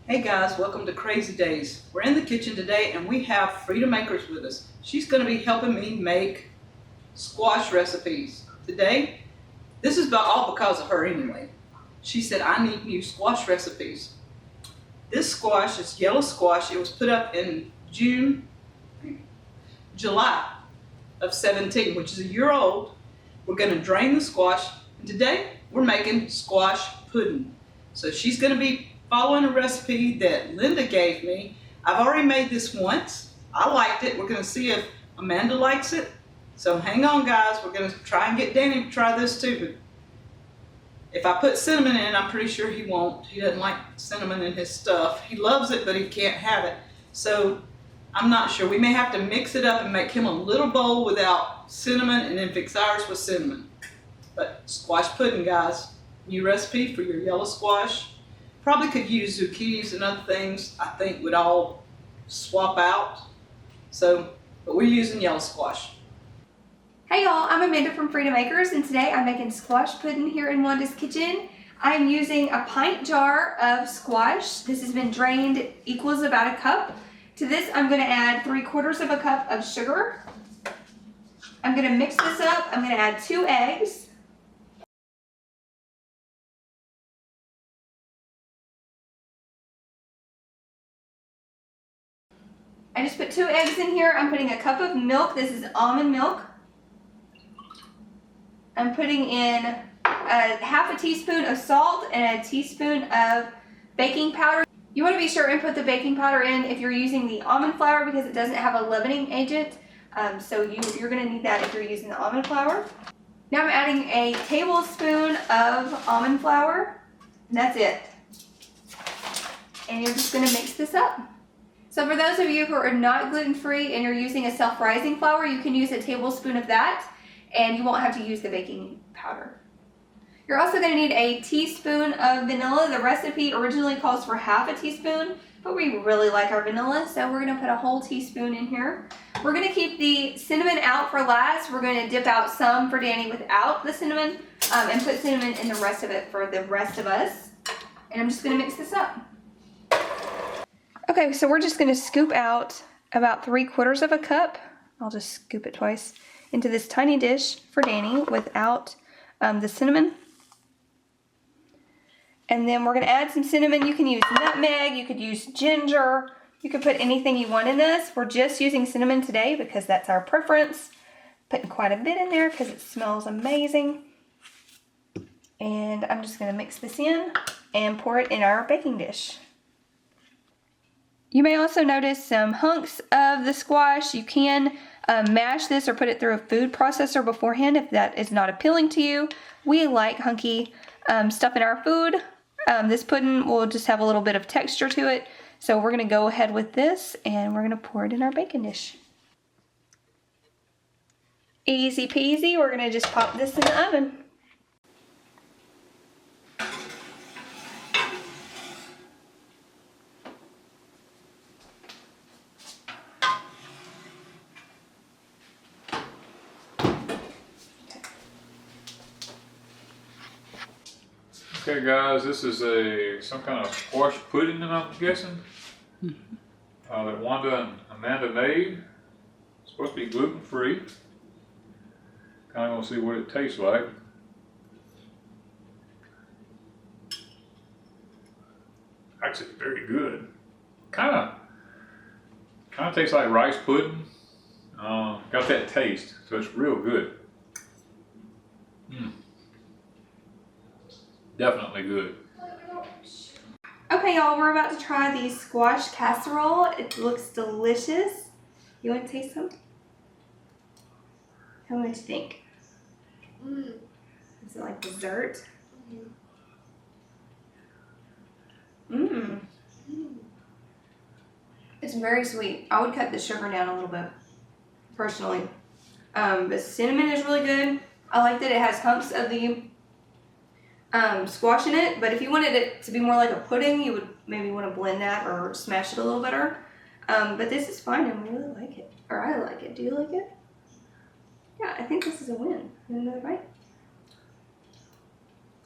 Hey guys, welcome to Crazy Days. We're in the kitchen today and we have Frida Makers with us. She's going to be helping me make squash recipes. Today, this is all because of her anyway. She said, I need new squash recipes. This squash is yellow squash. It was put up in July of 17, which is a year old. We're going to drain the squash. And today, we're making squash pudding. So she's going to be following a recipe that Linda gave me. I've already made this once. I liked it. We're going to see if Amanda likes it. So hang on guys, we're going to try and get Danny to try this too. But if I put cinnamon in, I'm pretty sure he won't. He doesn't like cinnamon in his stuff. He loves it, but he can't have it. So I'm not sure. We may have to mix it up and make him a little bowl without cinnamon and then fix ours with cinnamon. But squash pudding, guys. New recipe for your yellow squash. Probably could use zucchinis and other things I think would all swap out. So, but we're using yellow squash. Hey y'all, I'm Amanda from Frida Makers and today I'm making squash pudding here in Wanda's kitchen. I'm using a pint jar of squash. This has been drained, equals about a cup. To this I'm going to add 3/4 of a cup of sugar. I'm going to mix this up. I'm going to add 2 eggs. I just put 2 eggs in here. I'm putting a cup of milk. This is almond milk. I'm putting in half a teaspoon of salt and a teaspoon of baking powder. You want to be sure and put the baking powder in if you're using the almond flour because it doesn't have a leavening agent. So you're going to need that if you're using the almond flour. Now I'm adding a tablespoon of almond flour. And that's it. And you're just going to mix this up. So for those of you who are not gluten-free and you're using a self-rising flour, you can use a tablespoon of that and you won't have to use the baking powder. You're also going to need a teaspoon of vanilla. The recipe originally calls for half a teaspoon, but we really like our vanilla, so we're going to put a whole teaspoon in here. We're going to keep the cinnamon out for last. We're going to dip out some for Danny without the cinnamon and put cinnamon in the rest of it for the rest of us. And I'm just going to mix this up. Okay, so we're just going to scoop out about 3/4 of a cup. I'll just scoop it twice into this tiny dish for Danny without the cinnamon. And then we're going to add some cinnamon. You can use nutmeg, you could use ginger, you could put anything you want in this. We're just using cinnamon today because that's our preference. Putting quite a bit in there because it smells amazing. And I'm just going to mix this in and pour it in our baking dish. You may also notice some hunks of the squash. You can mash this or put it through a food processor beforehand if that is not appealing to you. We like hunky stuff in our food. This pudding will just have a little bit of texture to it. So we're going to go ahead with this and we're going to pour it in our baking dish. Easy peasy. We're going to just pop this in the oven. Okay guys, this is some kind of squash pudding that I'm guessing that Wanda and Amanda made. It's supposed to be gluten free. Kind of gonna see what it tastes like. Actually, very good. Kind of tastes like rice pudding. Got that taste, so it's real good. Definitely good. Okay y'all, we're about to try the squash casserole. It looks delicious. You want to taste some? Tell me what you think. Is it like dessert? It's very sweet. I would cut the sugar down a little bit, personally. The cinnamon is really good. I like that it has hunks of the squash in it, but if you wanted it to be more like a pudding, you would maybe want to blend that or smash it a little better. But this is fine and we really like it. Or I like it. Do you like it? Yeah, I think this is a win. You want another bite?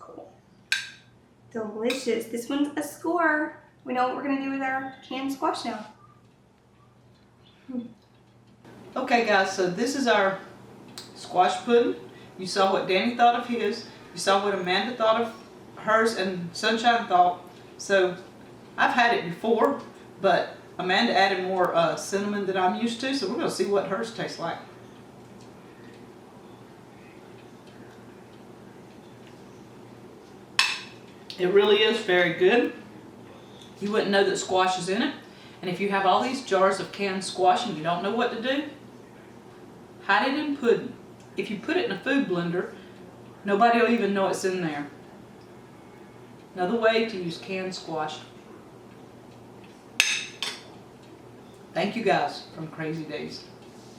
Cool. Delicious. This one's a score. we know what we're gonna do with our canned squash now. Okay guys, so this is our squash pudding. You saw what Danny thought of his. You saw what Amanda thought of hers and Sunshine thought. So I've had it before, but Amanda added more cinnamon than I'm used to, so we're gonna see what hers tastes like. It really is very good. You wouldn't know that squash is in it. And if you have all these jars of canned squash and you don't know what to do, hide it in pudding. If you put it in a food blender, nobody will even know it's in there. Another way to use canned squash. Thank you guys from Crazy Days.